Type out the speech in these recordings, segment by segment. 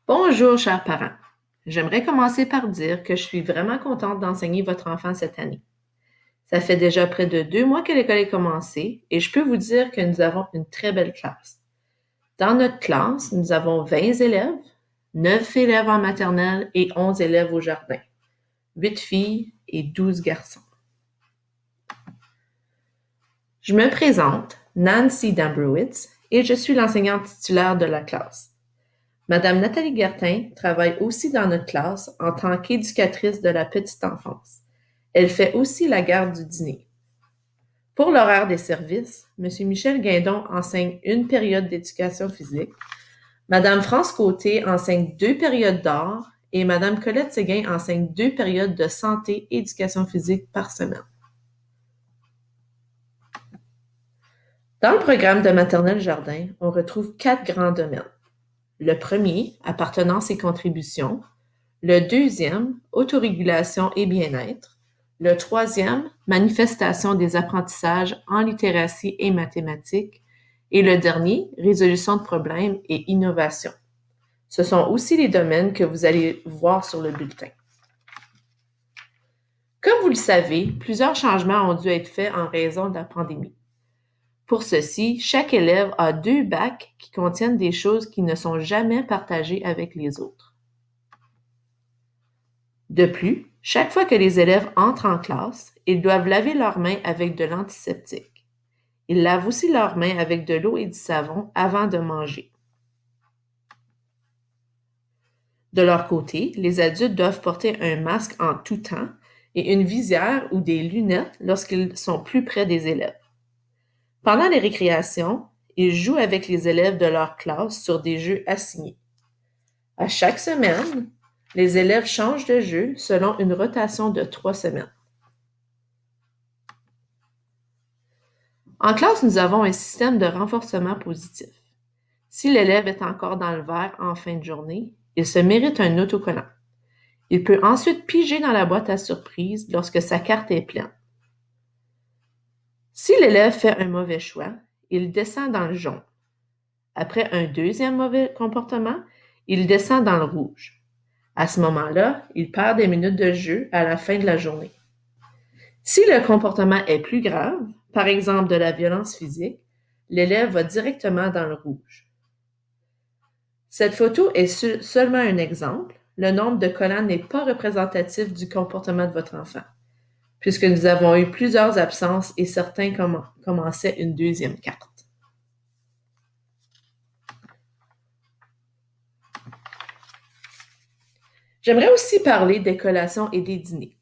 Bonjour, chers parents. J'aimerais commencer par dire que je suis vraiment contente d'enseigner votre enfant cette année. Ça fait déjà près de 2 mois que l'école est commencée et je peux vous dire que nous avons une très belle classe. Dans notre classe, nous avons 20 élèves, 9 élèves en maternelle et 11 élèves au jardin, 8 filles et 12 garçons. Je me présente, Nancy Dambrowitz, et je suis l'enseignante titulaire de la classe. Madame Nathalie Guertin travaille aussi dans notre classe en tant qu'éducatrice de la petite enfance. Elle fait aussi la garde du dîner. Pour l'horaire des services, M. Michel Guindon enseigne une période d'éducation physique, Madame France Côté enseigne 2 périodes d'art et Madame Colette Séguin enseigne 2 périodes de santé et éducation physique par semaine. Dans le programme de maternelle jardin, on retrouve 4 grands domaines. Le premier, appartenance et contribution. Le deuxième, autorégulation et bien-être. Le troisième, manifestation des apprentissages en littératie et mathématiques. Et le dernier, résolution de problèmes et innovation. Ce sont aussi les domaines que vous allez voir sur le bulletin. Comme vous le savez, plusieurs changements ont dû être faits en raison de la pandémie. Pour ceci, chaque élève a 2 bacs qui contiennent des choses qui ne sont jamais partagées avec les autres. De plus, chaque fois que les élèves entrent en classe, ils doivent laver leurs mains avec de l'antiseptique. Ils lavent aussi leurs mains avec de l'eau et du savon avant de manger. De leur côté, les adultes doivent porter un masque en tout temps et une visière ou des lunettes lorsqu'ils sont plus près des élèves. Pendant les récréations, ils jouent avec les élèves de leur classe sur des jeux assignés. À chaque semaine, les élèves changent de jeu selon une rotation de 3 semaines. En classe, nous avons un système de renforcement positif. Si l'élève est encore dans le vert en fin de journée, il se mérite un autocollant. Il peut ensuite piger dans la boîte à surprise lorsque sa carte est pleine. Si l'élève fait un mauvais choix, il descend dans le jaune. Après un deuxième mauvais comportement, il descend dans le rouge. À ce moment-là, il perd des minutes de jeu à la fin de la journée. Si le comportement est plus grave, par exemple de la violence physique, l'élève va directement dans le rouge. Cette photo est seulement un exemple. Le nombre de collants n'est pas représentatif du comportement de votre enfant, puisque nous avons eu plusieurs absences et certains commençaient une deuxième carte. J'aimerais aussi parler des collations et des dîners.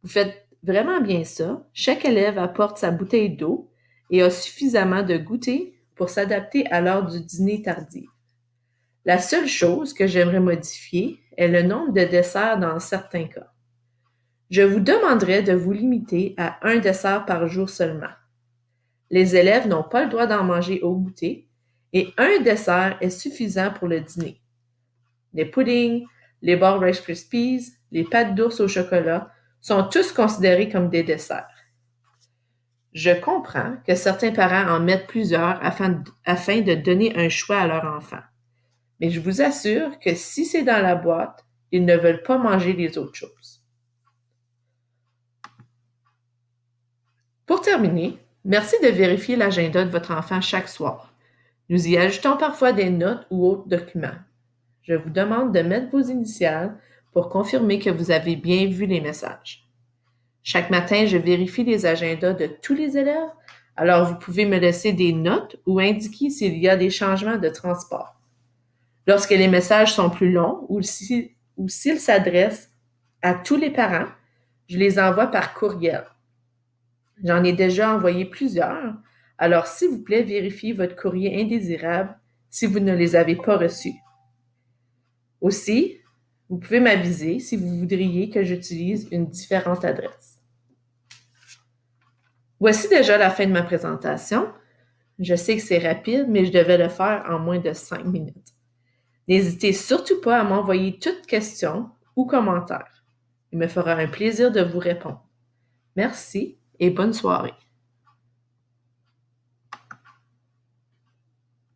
Vous faites vraiment bien ça. Chaque élève apporte sa bouteille d'eau et a suffisamment de goûter pour s'adapter à l'heure du dîner tardif. La seule chose que j'aimerais modifier est le nombre de desserts dans certains cas. Je vous demanderai de vous limiter à un dessert par jour seulement. Les élèves n'ont pas le droit d'en manger au goûter et un dessert est suffisant pour le dîner. Les puddings, les barres Rice Krispies, les pâtes d'ours au chocolat sont tous considérés comme des desserts. Je comprends que certains parents en mettent plusieurs afin de donner un choix à leur enfant. Mais je vous assure que si c'est dans la boîte, ils ne veulent pas manger les autres choses. Pour terminer, merci de vérifier l'agenda de votre enfant chaque soir. Nous y ajoutons parfois des notes ou autres documents. Je vous demande de mettre vos initiales pour confirmer que vous avez bien vu les messages. Chaque matin, je vérifie les agendas de tous les élèves, alors vous pouvez me laisser des notes ou indiquer s'il y a des changements de transport. Lorsque les messages sont plus longs ou s'ils s'adressent à tous les parents, je les envoie par courriel. J'en ai déjà envoyé plusieurs, alors s'il vous plaît, vérifiez votre courrier indésirable si vous ne les avez pas reçus. Aussi, vous pouvez m'aviser si vous voudriez que j'utilise une différente adresse. Voici déjà la fin de ma présentation. Je sais que c'est rapide, mais je devais le faire en moins de 5 minutes. N'hésitez surtout pas à m'envoyer toutes questions ou commentaires. Il me fera un plaisir de vous répondre. Merci et bonne soirée.